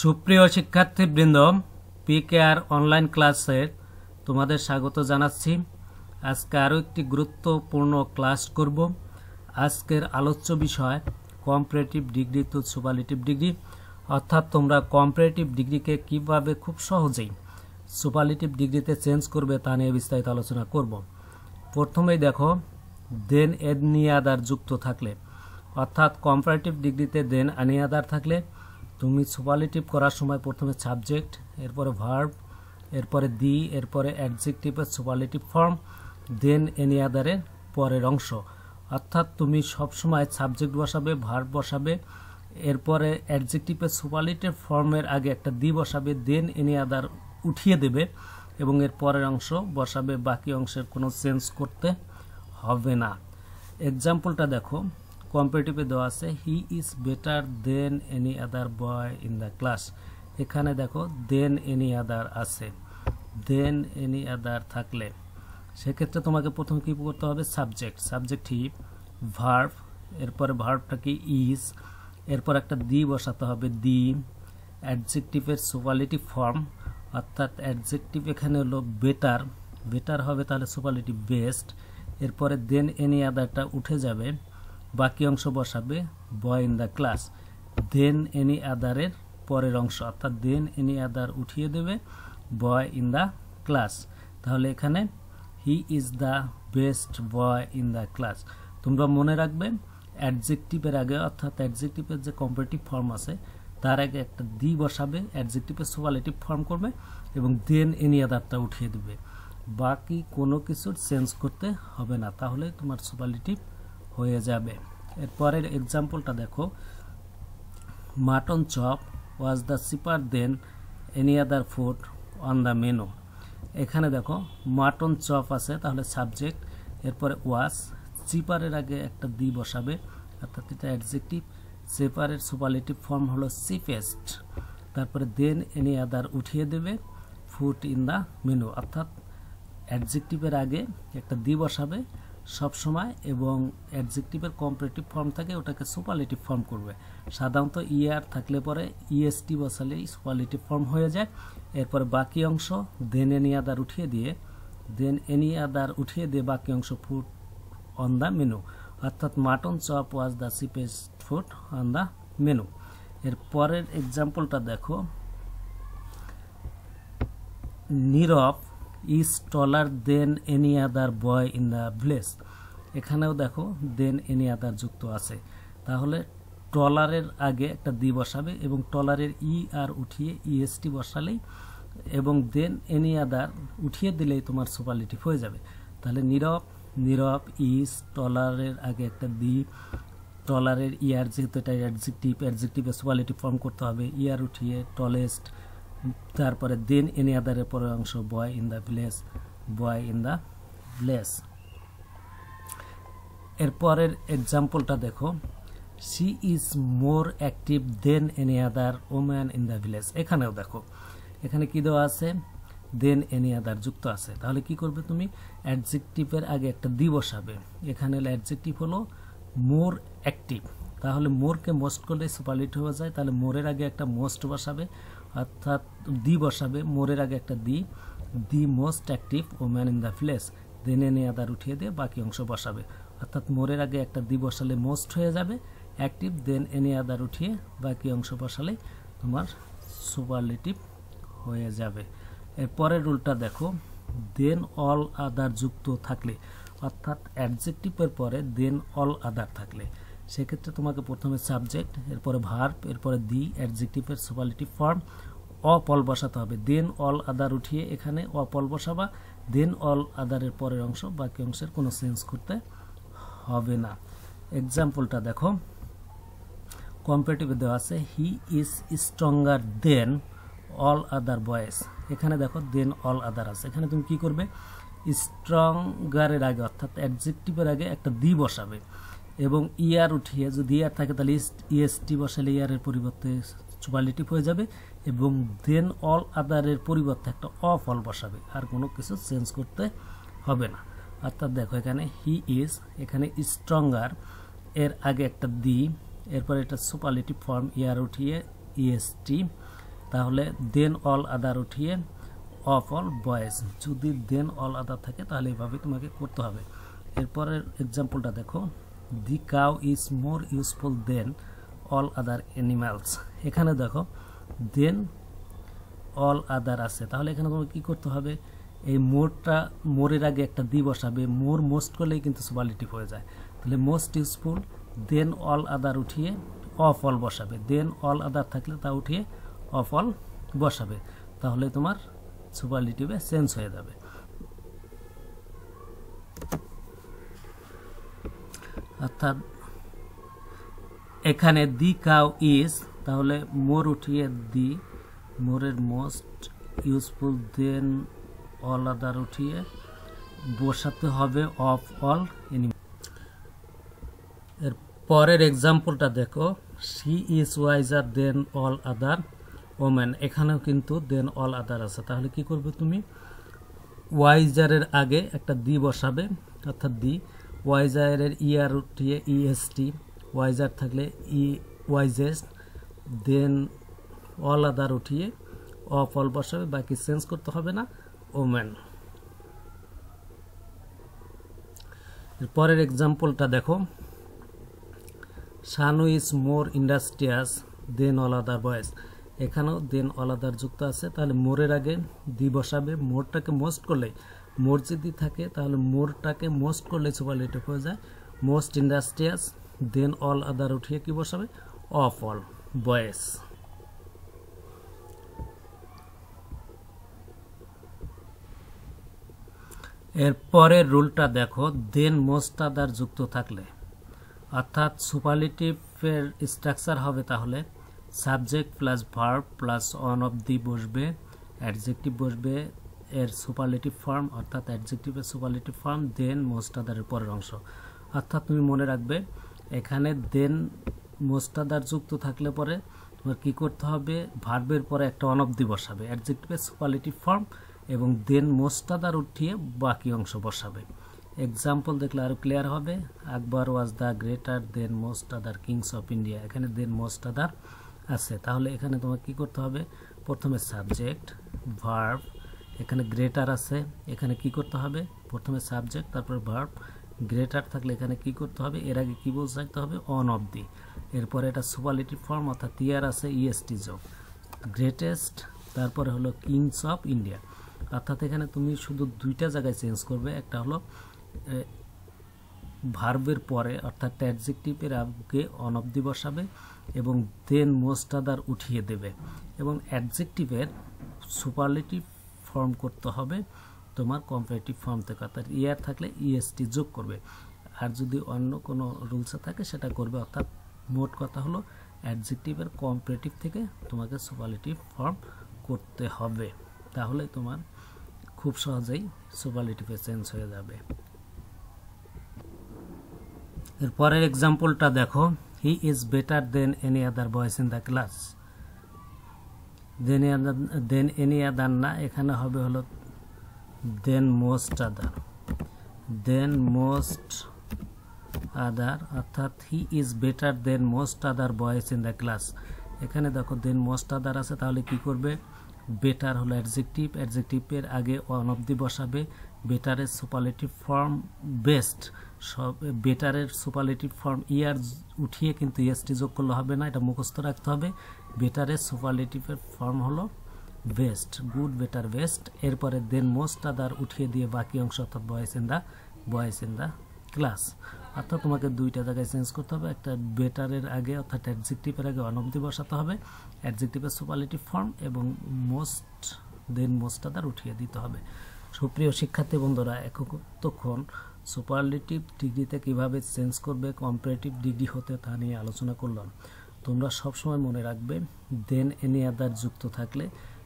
সুপ্রিয় শিক্ষার্থীবৃন্দ, পিকেআর অনলাইন ক্লাসে তোমাদের স্বাগত জানাচ্ছি। আজকে আরও একটি গুরুত্বপূর্ণ ক্লাস করব। আজকের আলোচ্য বিষয় comparative degree two superlative degree, অর্থাৎ তোমরা কম্পারেটিভ ডিগ্রিকে কিভাবে খুব সহজেই সুপারলেটিভ ডিগ্রিতে চেঞ্জ করবে তা নিয়ে বিস্তারিত আলোচনা করব। প্রথমেই দেখো, দেন এনি আদার যুক্ত থাকলে, অর্থাৎ কম্পারেটিভ ডিগ্রিতে দেন এনি আদার থাকলে তুমি সুপারলেটিভ করার সময় প্রথমে সাবজেক্ট, এরপরে ভার্ব, এরপরে দি, এরপরে অ্যাডজেক্টিভের সুপারলেটিভ ফর্ম, দেন এনি আদারের পরের অংশ। অর্থাৎ তুমি সবসময় সাবজেক্ট বসাবে, ভার্ব বসাবে, এরপরে অ্যাডজেক্টিভের সুপারলেটিভ ফর্মের আগে একটা দি বসাবে, দেন এনি আদার উঠিয়ে দেবে এবং এর পরের অংশ বসাবে। বাকি অংশের কোনো চেঞ্জ করতে হবে না। এক্সাম্পলটা দেখো, কম্পারেটিভে দেওয়া আছে he is better then any other boy in the class. এখানে দেখো দেন এনি আদার আছে। দেন এনি আদার থাকলে সেক্ষেত্রে তোমাকে প্রথম কী করতে হবে? সাবজেক্ট হি, ভার্ব, এরপরে ভার্বটা কি ইজ, এরপর একটা দি বসাতে হবে দি, অ্যাডজেক্টিভের সুপারলেটিভ ফর্ম, অর্থাৎ অ্যাডজেক্টিভ এখানে হলো বেটার হবে তাহলে সুপারলেটিভ বেস্ট, এরপরে দেন এনি আদারটা উঠে যাবে, বাকি অংশ বসাবে boy in the class. Than any আদারের পরের অংশ, অর্থাৎ দেন এনি আদার উঠিয়ে দেবে, বয় ইন দ্য ক্লাস। তাহলে এখানে he is the best boy in the class. তোমরা মনে রাখবে অ্যাডজেক্টিভের আগে, অর্থাৎ অ্যাডজেক্টিভের যে কম্পারেটিভ ফর্ম আছে তার আগে একটা দি বসাবে, অ্যাডজেক্টিভের সুপারলেটিভ ফর্ম করবে এবং দেন এনি আদারটা উঠিয়ে দেবে। বাকি কোনো কিছুর চেঞ্জ করতে হবে না, তাহলে তোমার সুপারলেটিভ হয়ে যাবে। এরপরের এক্সাম্পলটা দেখো, mutton chop was the cheaper then any other food on the menu. এখানে দেখো মাটন চপ আছে, তাহলে সাবজেক্ট, এরপরে ওয়াজ, চিপারের আগে একটা দি বসাবে, অর্থাৎ এটা অ্যাডজেক্টিভ, চিপারের সুপারলেটিভ ফর্ম হলো চিপেস্ট, তারপরে দেন এনি আদার উঠিয়ে দেবে, ফুড ইন দ্য মেনু, অর্থাৎ অ্যাডজেক্টিভের আগে একটা দি বসাবে সবসময় এবং অ্যাডজেক্টিভের কম্পারেটিভ ফর্ম থাকে ওটাকে সুপারলেটিভ ফর্ম করবে। সাধারণত ইআর থাকলে পরে ইএসটি বসালেই সুপারলেটিভ ফর্ম হয়ে যায়। এরপরে বাকি অংশ দেন এনি আদার উঠিয়ে দিয়ে বাকি অংশ ফুড অন দ্য মেনু, অর্থাৎ mutton chop was the cheapest food on the menu. এর পরের এক্সাম্পলটা দেখো, Nirav is taller than any other boy in the village. এখানেও দেখো দেন এনি আদার যুক্ত আছে, তাহলে টলারের আগে একটা দি বসাবে এবং টলারের ই আর উঠিয়ে ইএসটি বসালেই এবং দেন এনি আদার উঠিয়ে দিলেই তোমার সুপারলেটিভ হয়ে যাবে। তাহলে নীরব ইজ, টলারের আগে একটা দি, টলারের ইয়ার যেহেতু এটা অ্যাডজেক্টিভের সুপারলেটিভ ফর্ম করতে হবে, ইয়ার উঠিয়ে টলেস্ট, তারপরে দেন এনি আদারের পরের অংশ বয় ইন দ্য ভিলেজ। এরপরের এক্সাম্পলটা দেখো, she is more active then any other woman in the village. এখানেও দেখো এখানে কি দেওয়া আছে? দেন এনি আদার যুক্ত আছে। তাহলে কি করবে তুমি? অ্যাডজেক্টিভের আগে একটা দি বসাবে। এখানে অ্যাডজেক্টিভ হলো মোর অ্যাক্টিভ, তাহলে মোরকে মোস্ট করলে সুপারলেটিভ হয়ে যায়, তাহলে মোরের আগে একটা মোস্ট বসাবে, অর্থাৎ দি বসাবে, মোরের আগে একটা the most active woman in the village, then any আদার উঠিয়ে দিয়ে বাকি অংশ বসাবে, অর্থাৎ মোরের আগে একটা দি বসালে মোস্ট হয়ে যাবে, অ্যাক্টিভ, দেন এনি আদার উঠিয়ে বাকি অংশ বসালে তোমার সুপারলেটিভ হয়ে যাবে। এরপরের রুলটা দেখো, দেন অল আদার যুক্ত থাকলে, অর্থাৎ অ্যাডজেক্টিভের পরে দেন অল আদার থাকলে সেক্ষেত্রে তোমাকে প্রথমে সাবজেক্ট, এরপরে ভার্ব, এরপরে দি, অ্যাডজেক্টিভের সুপারলেটিভ ফর্ম, অপল বসাতে হবে, দেন অল আদার উঠিয়ে এখানে অপল বসাবা, দেন অল আদারের পরের অংশ, বাকি অংশের কোনো চেঞ্জ করতে হবে না। এক্সাম্পলটা দেখো, কম্পারেটিভে দেওয়া আছে he is stronger than all other boys. এখানে দেখো দেন অল আদার আছে, এখানে তুমি কি করবে? স্ট্রঙ্গারের আগে, অর্থাৎ অ্যাডজেক্টিভের আগে একটা দি বসাবে এবং ইয়ার উঠিয়ে, যদি ইয়ার থাকে তাহলে ইএসটি বসালে ইয়ারের পরিবর্তে সুপারলেটিভ হয়ে যাবে এবং দেন অল আদারের পরিবর্তে একটা অল বসাবে, আর কোনো কিছু চেঞ্জ করতে হবে না। অর্থাৎ দেখো এখানে হি ইজ, এখানে স্ট্রঙ্গার এর আগে একটা দি, এরপর এটা সুপারলেটিভ ফর্ম ইয়ার উঠিয়ে ইএসটি, তাহলে দেন অল আদার উঠিয়ে অফ অল বয়েজ। যদি দেন অল আদার থাকে তাহলে এইভাবে তোমাকে করতে হবে। এরপরের এক্সাম্পলটা দেখো, the cow is more useful than all other animals. এখানে দেখো দেন অল আদার আছে, তাহলে এখানে তোমাকে কী করতে হবে, এই মোরের আগে একটা দি বসাবে। মোর মোস্ট করলেই কিন্তু সুপারলেটিভ হয়ে যায়। তাহলে মোস্ট ইউজফুল দেন অল আদার উঠিয়ে অফ অল বসাবে। দেন অল আদার থাকলে তা উঠিয়ে অফ অল বসাবে, তাহলে তোমার সুপারলেটিভে চেঞ্জ হয়ে যাবে। অর্থাৎ এখানে দি কাউ ইজ, তাহলে মোর উঠিয়ে দি, মোরের মোস্ট ইউজফুল দেন অল আদার উঠিয়ে বসাতে হবে অফ অল এনিম্যাল। এর পরের এক্সাম্পলটা দেখো, she is wiser than all other women. এখানেও কিন্তু দেন অল আদার আছে, তাহলে কি করবে তুমি, ওয়াইজারের আগে একটা দি বসাবে, অর্থাৎ দি ওয়াইজারের ইয়ার উঠিয়ে ইএসটি, ওয়াইজার থাকলে ই ওয়াইজেস্ট, দেন অল আদার উঠিয়ে অফ অল বসাবে, বাকি চেঞ্জ করতে হবে না, ওমেন। পরের এক্সাম্পলটা দেখো, Shanu is more industrious than all other boys. এখানেও দেন অল আদার যুক্ত আছে, তাহলে মোরের আগে দি বসাবে। মোরটাকে মোস্ট করলে, মোর যদি থাকে তাহলে মোরটাকে মোস্ট করলে সুপারলেটিভ হয়ে যায়। মোস্ট ইন্ডাস্ট্রিয়াস দেন অল আদার উঠিয়ে কি বসাবে, অফ অল বয়েজ। এর পরের রুলটা দেখো, দেন মোস্ট আদার যুক্ত থাকলে, অর্থাৎ সুপারলেটিভের স্ট্রাকচার হবে তাহলে subject plus verb plus on of the বসবে, অ্যাডজেক্টিভ বসবে এর সুপারলেটিভ ফর্ম, অর্থাৎ অ্যাডজেক্টিভের সুপারলেটিভ ফর্ম, দেন মোস্ট আদারের পরের অংশ। অর্থাৎ তুমি মনে রাখবে এখানে দেন মোস্ট আদার যুক্ত থাকলে পরে তোমার কী করতে হবে, ভার্বের পরে একটা অন অফ দি বসাবে, অ্যাডজেক্টিভের সুপারলেটিভ ফর্ম, এবং দেন মোস্ট আদার উঠিয়ে বাকি অংশ বসাবে। এক্সাম্পল দেখলে আরও ক্লিয়ার হবে। Akbar was the greater than most other kings of India. এখানে দেন মোস্ট আদার আছে, তাহলে এখানে তোমার কি করতে হবে, প্রথমে সাবজেক্ট ভার্ব, এখানে গ্রেটার আছে, এখানে কি করতে হবে, প্রথমে সাবজেক্ট তারপর ভার্ব। গ্রেটার থাকলে এখানে কি করতে হবে, এর আগে কি বোঝাইতে হবে, অন অফ দি, এরপরে এটা সুপারলেটিভ ফর্ম অর্থাৎ ইয়ার আছে ইএসটি যোগ, গ্রেটেস্ট, তারপরে হলো কিংস অফ ইন্ডিয়া। অর্থাৎ এখানে তুমি শুধু দুইটা জায়গায় চেঞ্জ করবে, একটা হলো ভার্বের পরে অর্থাৎ অ্যাডজেক্টিভের আগে অন অফ দি বসাবে এবং দেন মোস্ট আদার উঠিয়ে দেবে, এবং অ্যাডজেক্টিভের সুপারলেটিভ ফর্ম করতে হবে তোমার কম্পারেটিভ ফর্ম থেকে, অর্থাৎ ইয়ার থাকলে ইএসটি যোগ করবে, আর যদি অন্য কোনো রুলসে থাকে সেটা করবে। অর্থাৎ মোট কথা হলো অ্যাডজেক্টিভের কম্পারেটিভ থেকে তোমাকে সুপারলেটিভ ফর্ম করতে হবে, তাহলে তোমার খুব সহজেই সুপারলেটিভে চেঞ্জ হয়ে যাবে। এর পরের এক্সাম্পলটা দেখো, he is better then any other boys in the class. Than any আদার না, এখানে হবে হলো দেন মোস্ট আদার, দেন মোস্ট আদার, অর্থাৎ he is better then most other boys in the class. এখানে দেখো দেন মোস্ট আদার আছে, তাহলে কি করবে, বেটার হলো অ্যাডজেক্টিভ, অ্যাডজেক্টিভের আগে অন অফ দি বসাবে, বেটারের সুপারলেটিভ ফর্ম বেস্ট, সব বেটারের সুপারলেটিভ ফর্ম ইয়ার উঠিয়ে কিন্তু ইএসটি যোগ করলে হবে না, এটা মুখস্থ রাখতে হবে। বেটারের সুপারলেটিভের ফর্ম হলো বেস্ট, গুড, বেটার, বেস্ট। এরপরে দেন মোস্ট আদার উঠিয়ে দিয়ে বাকি অংশ অর্থাৎ বয়েজ ইন দ্য ক্লাস। অর্থাৎ তোমাকে দুইটা জায়গায় চেঞ্জ করতে হবে, একটা বেটারের আগে অর্থাৎ অ্যাডজেক্টিভের আগে অন অফ দি বসাতে হবে, অ্যাডজেক্টিভের সুপারলেটিভ ফর্ম, এবং দেন মোস্ট আদার উঠিয়ে দিতে হবে। সুপ্রিয় শিক্ষার্থী বন্ধুরা, এতক্ষণ সুপারলেটিভ ডিগ্রিতে কিভাবে চেঞ্জ করবে কম্পারেটিভ ডিগ্রি হতে তা নিয়ে আলোচনা করলাম। তোমরা সবসময় মনে রাখবে দেন এনি আদার যুক্ত থাকলে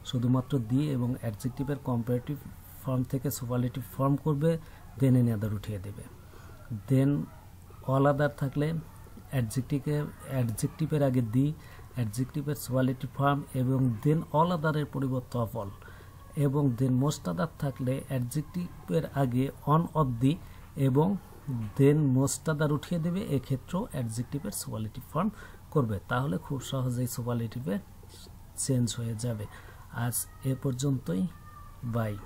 শুধুমাত্র দি এবং অ্যাডজেক্টিভের কম্পারেটিভ ফর্ম থেকে সুপারলেটিভ ফর্ম করবে, দেন এনি আদার উঠিয়ে দেবে। দেন অল আদার থাকলে অ্যাডজেক্টিভের আগে দি, অ্যাডজেক্টিভের সুপারলেটিভ ফর্ম, এবং দেন অল আদারের পরিবর্তে অফ অল, এবং দেন মোস্ট আদার থাকলে অ্যাডজেক্টিভের আগে অন অফ দি এবং দেন মোস্ট আদার উঠিয়ে দেবে, এক্ষেত্রেও অ্যাডজেক্টিভের সুপারলেটিভ ফর্ম করবে, তাহলে খুব সহজেই সুপারলেটিভে চেঞ্জ হয়ে যাবে। আজ এ পর্যন্তই, বাই।